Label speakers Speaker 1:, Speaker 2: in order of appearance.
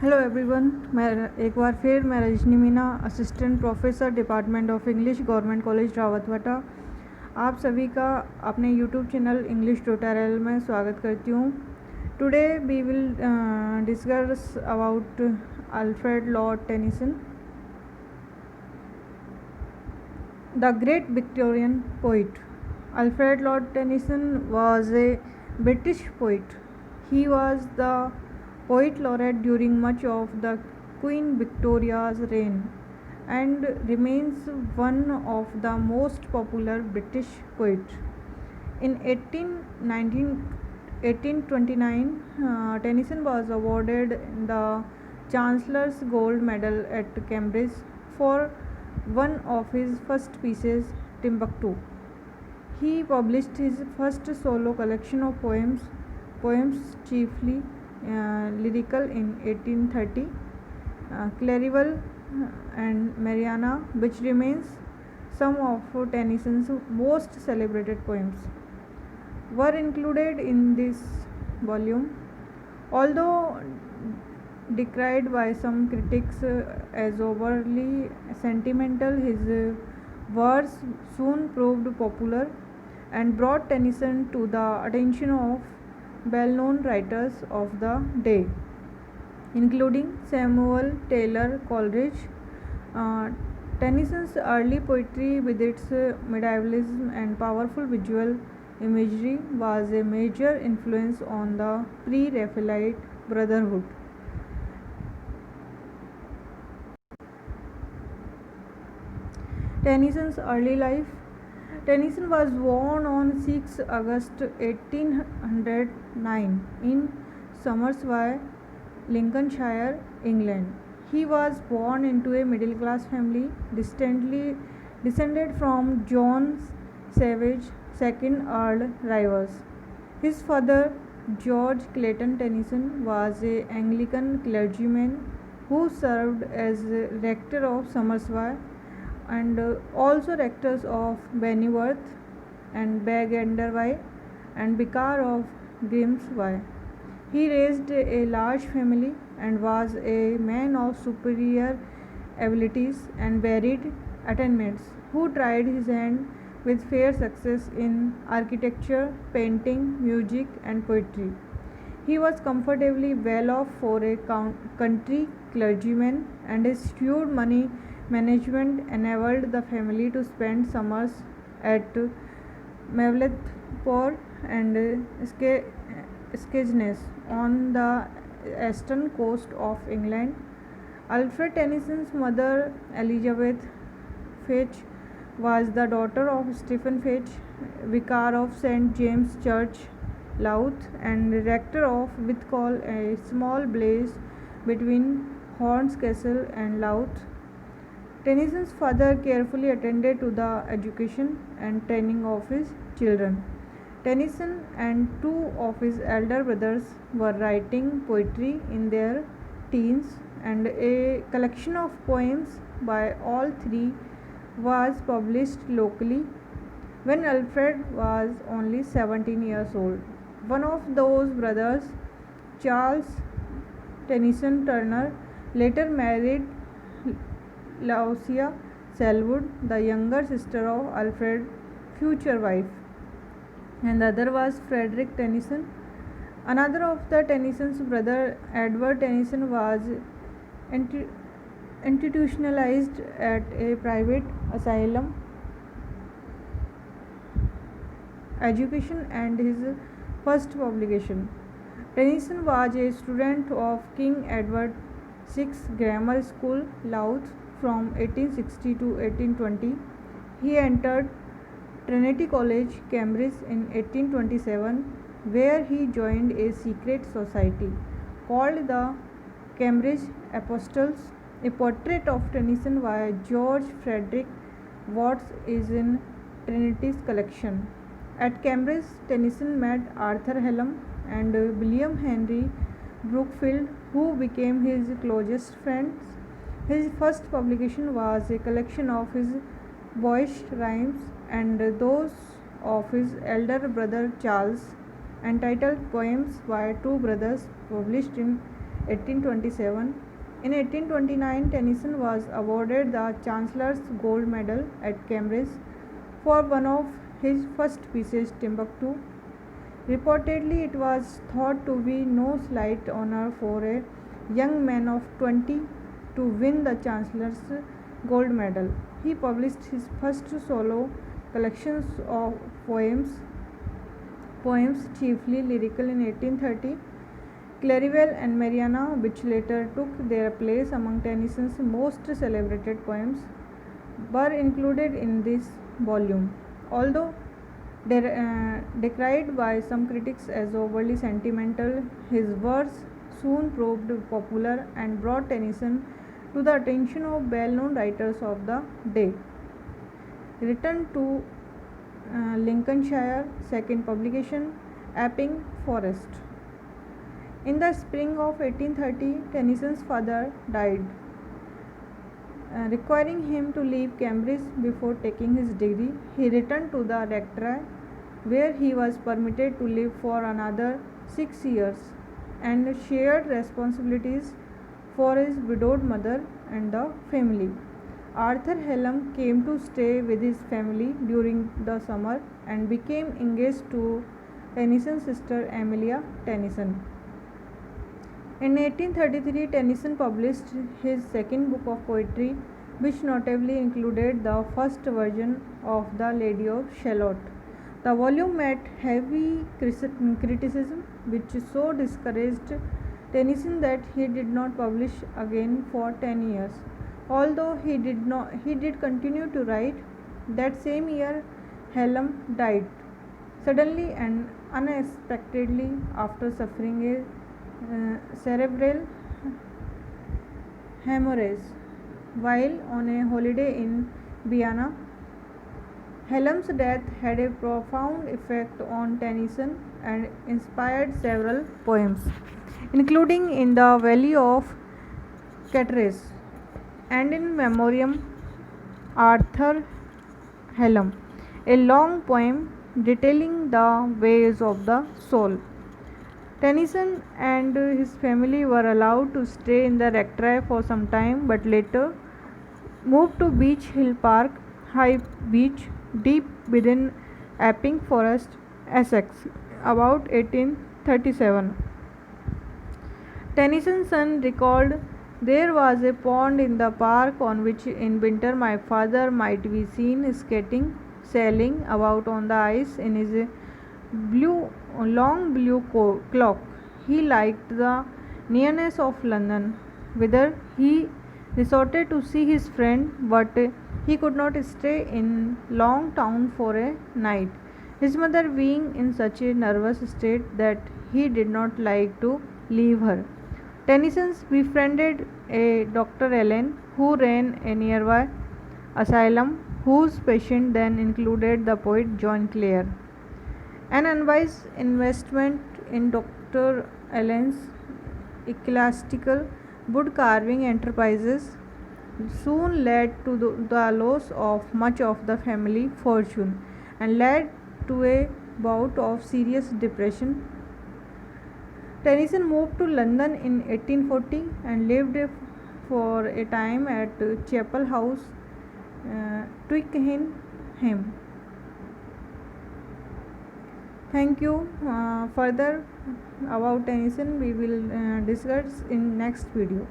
Speaker 1: Hello everyone. मैं एक बार फिर मैं Rajni Meena, assistant professor department of English, government college Rawatvata, आप सभी का अपने यूट्यूब चैनल इंग्लिश ट्यूटोरियल में स्वागत करती हूँ। Today we will discuss about Alfred Lord Tennyson, the great Victorian poet. Alfred Lord Tennyson was a British poet. He was the poet laureate during much of the Queen Victoria's reign and remains one of the most popular British poets. In 1829, Tennyson was awarded the Chancellor's Gold Medal at Cambridge for one of his first pieces, Timbuktu. He published his first solo collection of poems chiefly lyrical, in 1830, Clerval and Mariana, which remains some of Tennyson's most celebrated poems, were included in this volume. Although decried by some critics as overly sentimental, his verse soon proved popular and brought Tennyson to the attention of well-known writers of the day, including Samuel Taylor Coleridge. Tennyson's early poetry, with its medievalism and powerful visual imagery, was a major influence on the pre-Raphaelite Brotherhood. Tennyson's early life. Tennyson was born on 6 August 1809 in Somersby, Lincolnshire, England. He was born into a middle-class family, descended from John Savage, 2nd Earl Rivers. His father, George Clayton Tennyson, was an Anglican clergyman who served as rector of Somersby and also rectors of Bennyworth and Bagenderby and vicar of Grimsby. He raised a large family and was a man of superior abilities and varied attainments, who tried his hand with fair success in architecture, painting, music, and poetry. He was comfortably well off for a country clergyman, and his shrewd money management enabled the family to spend summers at Mevlethpore and Skegness on the eastern coast of England. Alfred Tennyson's mother, Elizabeth Fitch, was the daughter of Stephen Fitch, vicar of St. James Church, Louth, and rector of Whitcall, a small place between Horncastle and Louth. Tennyson's father carefully attended to the education and training of his children. Tennyson and two of his elder brothers were writing poetry in their teens, and a collection of poems by all three was published locally when Alfred was only 17 years old. One of those brothers, Charles Tennyson Turner, later married Lucia Selwood, the younger sister of Alfred's future wife, and the other was Frederick Tennyson. Another of the Tennyson's brother, Edward Tennyson, was institutionalized at a private asylum education and his first publication. Tennyson was a student of King Edward VI Grammar School, Louth, from 1860 to 1820. He entered Trinity College, Cambridge in 1827, where he joined a secret society called the Cambridge Apostles. A portrait of Tennyson by George Frederick Watts is in Trinity's collection. At Cambridge, Tennyson met Arthur Hallam and William Henry Brookfield, who became his closest friends. His first publication was a collection of his boyish rhymes and those of his elder brother Charles, entitled Poems by Two Brothers, published in 1827. In 1829, Tennyson was awarded the Chancellor's Gold Medal at Cambridge for one of his first pieces, Timbuktu. Reportedly, it was thought to be no slight honor for a young man of 20 to win the Chancellor's Gold Medal. He published his first solo collections of poems chiefly lyrical, in 1830. Clarivale and Mariana, which later took their place among Tennyson's most celebrated poems, were included in this volume. Although decried by some critics as overly sentimental, his verse soon proved popular and brought Tennyson to the attention of well-known writers of the day. Returned to Lincolnshire, second publication, Epping Forest. In the spring of 1830, Tennyson's father died, requiring him to leave Cambridge before taking his degree. He returned to the rectory, where he was permitted to live for another 6 years and shared responsibilities for his widowed mother and the family. Arthur Hallam came to stay with his family during the summer and became engaged to Tennyson's sister Amelia Tennyson. In 1833, Tennyson published his second book of poetry, which notably included the first version of The Lady of Shalott. The volume met heavy criticism, which so discouraged Tennyson that he did not publish again for 10 years. Although he did continue to write. That same year, Hallam died suddenly and unexpectedly after suffering a cerebral hemorrhage while on a holiday in Vienna. Hallam's death had a profound effect on Tennyson and inspired several poems, including In the Valley of Cathares and In Memoriam Arthur Hallam, a long poem detailing the ways of the soul. Tennyson and his family were allowed to stay in the rectory for some time, but later moved to Beech Hill Park, High Beach, deep within Epping Forest, Essex, about 1837. Tennyson's son recalled, "There was a pond in the park on which in winter my father might be seen skating, sailing about on the ice in his long blue cloak. He liked the nearness of London, whither he resorted to see his friend, but he could not stay in Long Town for a night, his mother being in such a nervous state that he did not like to leave her." Tennyson befriended a Dr. Allen, who ran a nearby asylum, whose patients then included the poet John Clare. An unwise investment in Dr. Allen's ecclesiastical wood carving enterprises soon led to the loss of much of the family fortune and led to a bout of serious depression. Tennyson moved to London in 1840 and lived for a time at Chapel House, Twickenham. Thank you. Further about Tennyson we will discuss in next video.